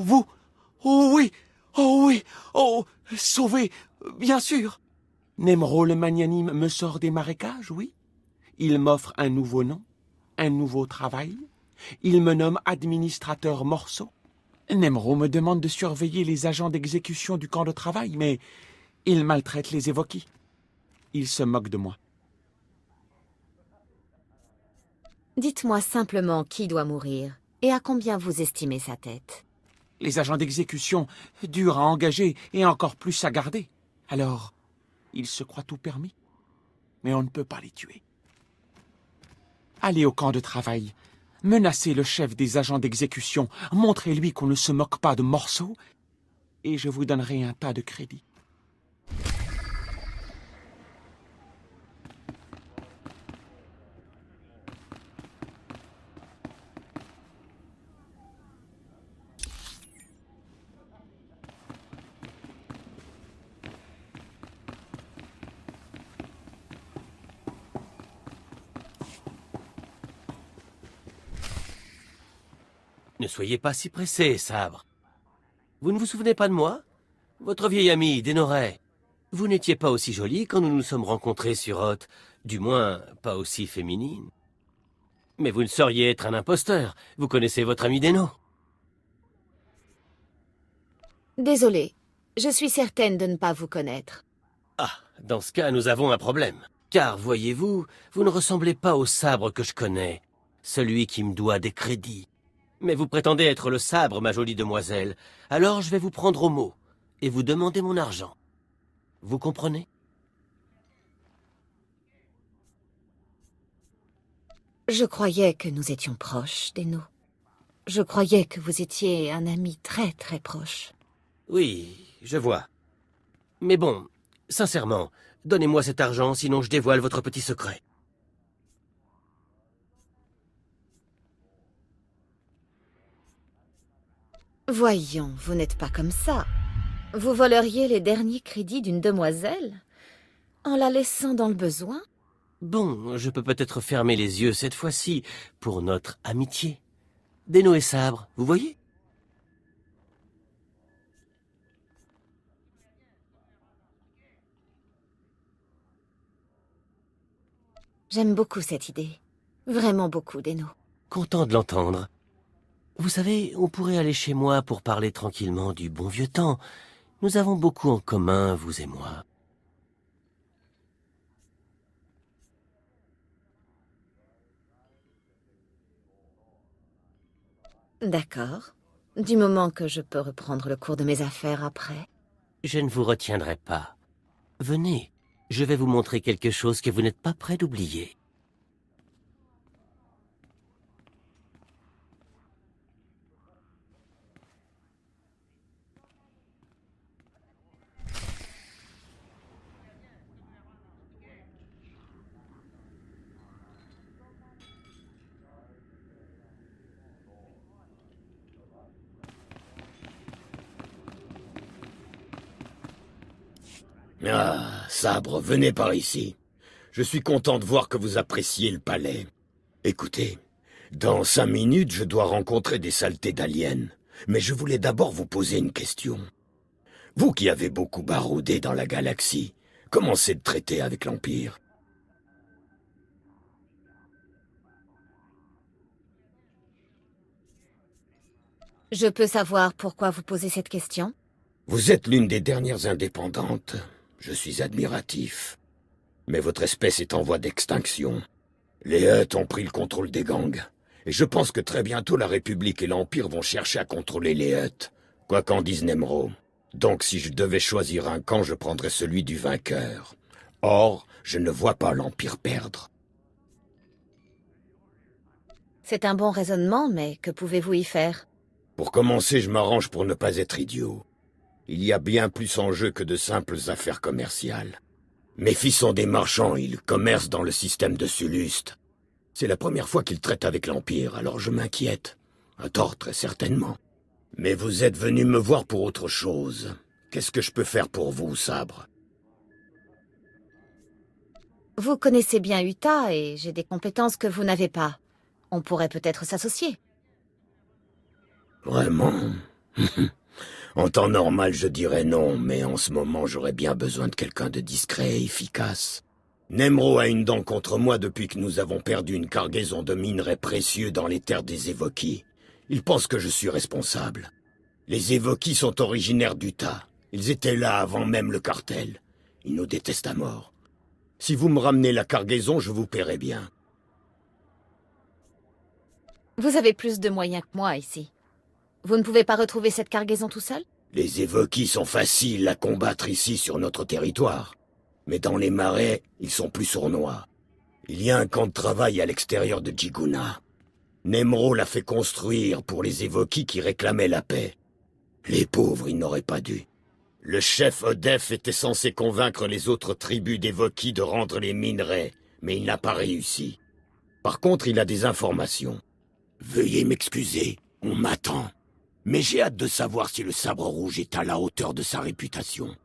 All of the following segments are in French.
Vous? Oh oui! Oh oui! Oh, sauvé, bien sûr! Nemro le magnanime me sort des marécages, oui. Il m'offre un nouveau nom, un nouveau travail. Il me nomme administrateur morceau. Nemro me demande de surveiller les agents d'exécution du camp de travail, mais il maltraite les évoquis. Il se moque de moi. Dites-moi simplement qui doit mourir et à combien vous estimez sa tête. Les agents d'exécution, durs à engager et encore plus à garder. Alors, ils se croient tout permis. Mais on ne peut pas les tuer. Allez au camp de travail, menacez le chef des agents d'exécution, montrez-lui qu'on ne se moque pas de morceaux, et je vous donnerai un tas de crédits. Ne soyez pas si pressé, Sabre. Vous ne vous souvenez pas de moi? Votre vieille amie, Dénoret. Vous n'étiez pas aussi jolie quand nous nous sommes rencontrés sur Hoth. Du moins, pas aussi féminine. Mais vous ne sauriez être un imposteur. Vous connaissez votre ami Déno. Désolée, je suis certaine de ne pas vous connaître. Ah, dans ce cas, nous avons un problème. Car, voyez-vous, vous ne ressemblez pas au Sabre que je connais. Celui qui me doit des crédits. Mais vous prétendez être le Sabre, ma jolie demoiselle. Alors je vais vous prendre au mot et vous demander mon argent. Vous comprenez? Je croyais que nous étions proches, Deno. Je croyais que vous étiez un ami très très proche. Oui, je vois. Mais bon, sincèrement, donnez-moi cet argent, sinon je dévoile votre petit secret. Voyons, vous n'êtes pas comme ça. Vous voleriez les derniers crédits d'une demoiselle en la laissant dans le besoin? Bon, je peux peut-être fermer les yeux cette fois-ci pour notre amitié. Déno et Sabre, vous voyez? J'aime beaucoup cette idée. Vraiment beaucoup, Deno. Content de l'entendre. Vous savez, on pourrait aller chez moi pour parler tranquillement du bon vieux temps. Nous avons beaucoup en commun, vous et moi. D'accord. Du moment que je peux reprendre le cours de mes affaires après. Je ne vous retiendrai pas. Venez, je vais vous montrer quelque chose que vous n'êtes pas prêt d'oublier. Ah, Sabre, venez par ici. Je suis content de voir que vous appréciez le palais. Écoutez, dans 5 minutes, je dois rencontrer des saletés d'aliens. Mais je voulais d'abord vous poser une question. Vous qui avez beaucoup baroudé dans la galaxie, comment c'est de traiter avec l'Empire? Je peux savoir pourquoi vous posez cette question? Vous êtes l'une des dernières indépendantes. Je suis admiratif. Mais votre espèce est en voie d'extinction. Les Hutt ont pris le contrôle des gangs. Et je pense que très bientôt la République et l'Empire vont chercher à contrôler les Hutt. Quoi qu'en dise Nemro. Donc si je devais choisir un camp, je prendrais celui du vainqueur. Or, je ne vois pas l'Empire perdre. C'est un bon raisonnement, mais que pouvez-vous y faire? Pour commencer, je m'arrange pour ne pas être idiot. Il y a bien plus en jeu que de simples affaires commerciales. Mes fils sont des marchands, ils commercent dans le système de Suluste. C'est la première fois qu'ils traitent avec l'Empire, alors je m'inquiète. À tort, très certainement. Mais vous êtes venu me voir pour autre chose. Qu'est-ce que je peux faire pour vous, Sabre? Vous connaissez bien Utah et j'ai des compétences que vous n'avez pas. On pourrait peut-être s'associer. Vraiment? En temps normal, je dirais non, mais en ce moment, j'aurais bien besoin de quelqu'un de discret et efficace. Nemro a une dent contre moi depuis que nous avons perdu une cargaison de minerais précieux dans les terres des Évoquis. Il pense que je suis responsable. Les Évoquis sont originaires d'Utah. Ils étaient là avant même le cartel. Ils nous détestent à mort. Si vous me ramenez la cargaison, je vous paierai bien. Vous avez plus de moyens que moi ici. Vous ne pouvez pas retrouver cette cargaison tout seul? Les Évoquis sont faciles à combattre ici sur notre territoire. Mais dans les marais, ils sont plus sournois. Il y a un camp de travail à l'extérieur de Djiguna. Nemro l'a fait construire pour les Évoquis qui réclamaient la paix. Les pauvres, ils n'auraient pas dû. Le chef Odef était censé convaincre les autres tribus d'Évoquis de rendre les minerais, mais il n'a pas réussi. Par contre, il a des informations. Veuillez m'excuser, on m'attend. Mais j'ai hâte de savoir si le sabre rouge est à la hauteur de sa réputation.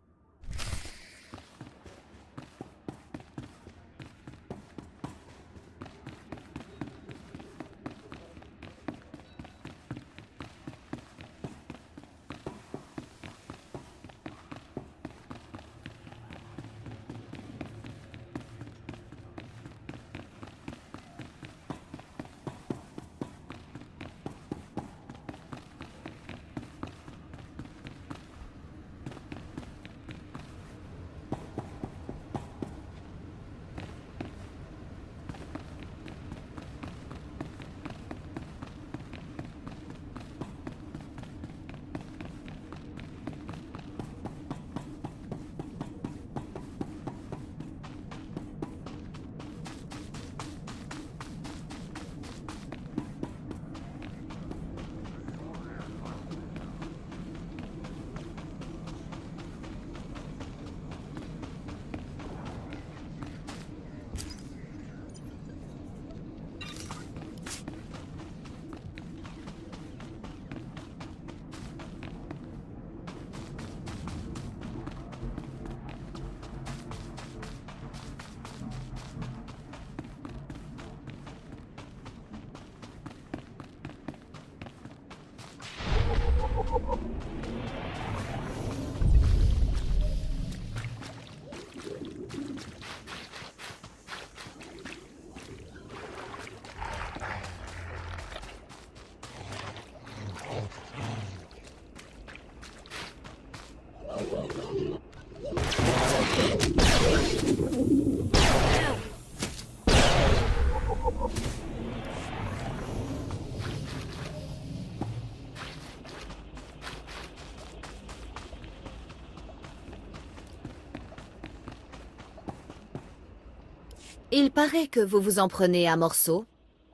Il paraît que vous vous en prenez à morceaux,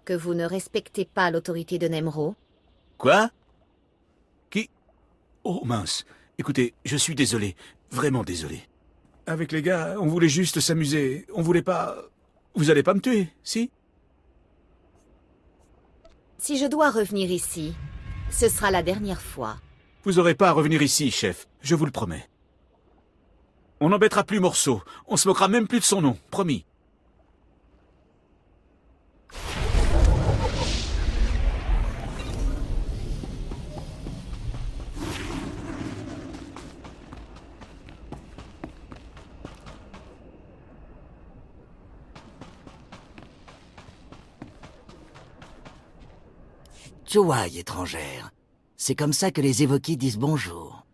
que vous ne respectez pas l'autorité de Nemro. Quoi? Qui? Oh mince. Écoutez, je suis désolé. Vraiment désolé. Avec les gars, on voulait juste s'amuser. On voulait pas... Vous allez pas me tuer, si? Si je dois revenir ici, ce sera la dernière fois. Vous aurez pas à revenir ici, chef. Je vous le promets. On n'embêtera plus Morceau. On se moquera même plus de son nom. Promis. Chouaï, étrangère. C'est comme ça que les Évoquis disent bonjour.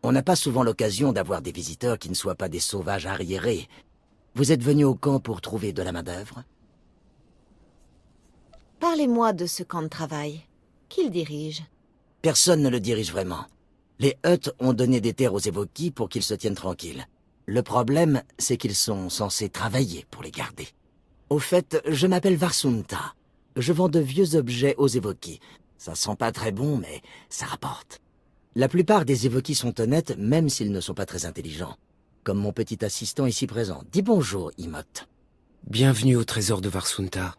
On n'a pas souvent l'occasion d'avoir des visiteurs qui ne soient pas des sauvages arriérés. Vous êtes venu au camp pour trouver de la main-d'œuvre? Parlez-moi de ce camp de travail. Qui le dirige? Personne ne le dirige vraiment. Les Hutt ont donné des terres aux Évoquis pour qu'ils se tiennent tranquilles. Le problème, c'est qu'ils sont censés travailler pour les garder. Au fait, je m'appelle Varsunta. Je vends de vieux objets aux Évoquis. Ça sent pas très bon, mais ça rapporte. La plupart des Évoquis sont honnêtes, même s'ils ne sont pas très intelligents. Comme mon petit assistant ici présent. Dis bonjour, Imhot. Bienvenue au trésor de Varsunta.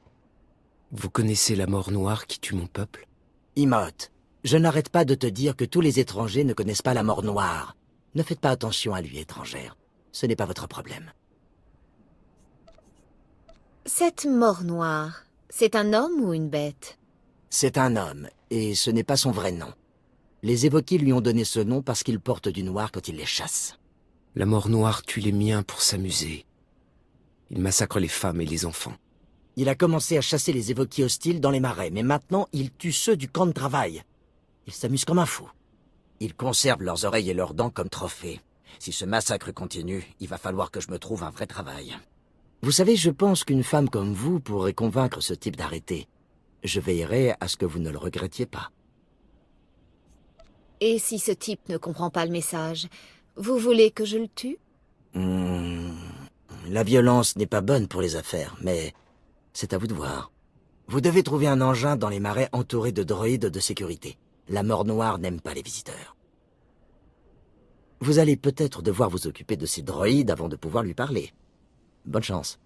Vous connaissez la mort noire qui tue mon peuple? Imhot, je n'arrête pas de te dire que tous les étrangers ne connaissent pas la mort noire. Ne faites pas attention à lui, étrangère. Ce n'est pas votre problème. Cette mort noire, c'est un homme ou une bête? C'est un homme, et ce n'est pas son vrai nom. Les évoqués lui ont donné ce nom parce qu'ils portent du noir quand ils les chassent. La mort noire tue les miens pour s'amuser. Il massacre les femmes et les enfants. Il a commencé à chasser les évoqués hostiles dans les marais, mais maintenant il tue ceux du camp de travail. Il s'amuse comme un fou. Ils conservent leurs oreilles et leurs dents comme trophées. Si ce massacre continue, il va falloir que je me trouve un vrai travail. Vous savez, je pense qu'une femme comme vous pourrait convaincre ce type d'arrêter. Je veillerai à ce que vous ne le regrettiez pas. Et si ce type ne comprend pas le message, vous voulez que je le tue? La violence n'est pas bonne pour les affaires, mais c'est à vous de voir. Vous devez trouver un engin dans les marais entouré de droïdes de sécurité. La mort noire n'aime pas les visiteurs. Vous allez peut-être devoir vous occuper de ces droïdes avant de pouvoir lui parler. Bonne chance.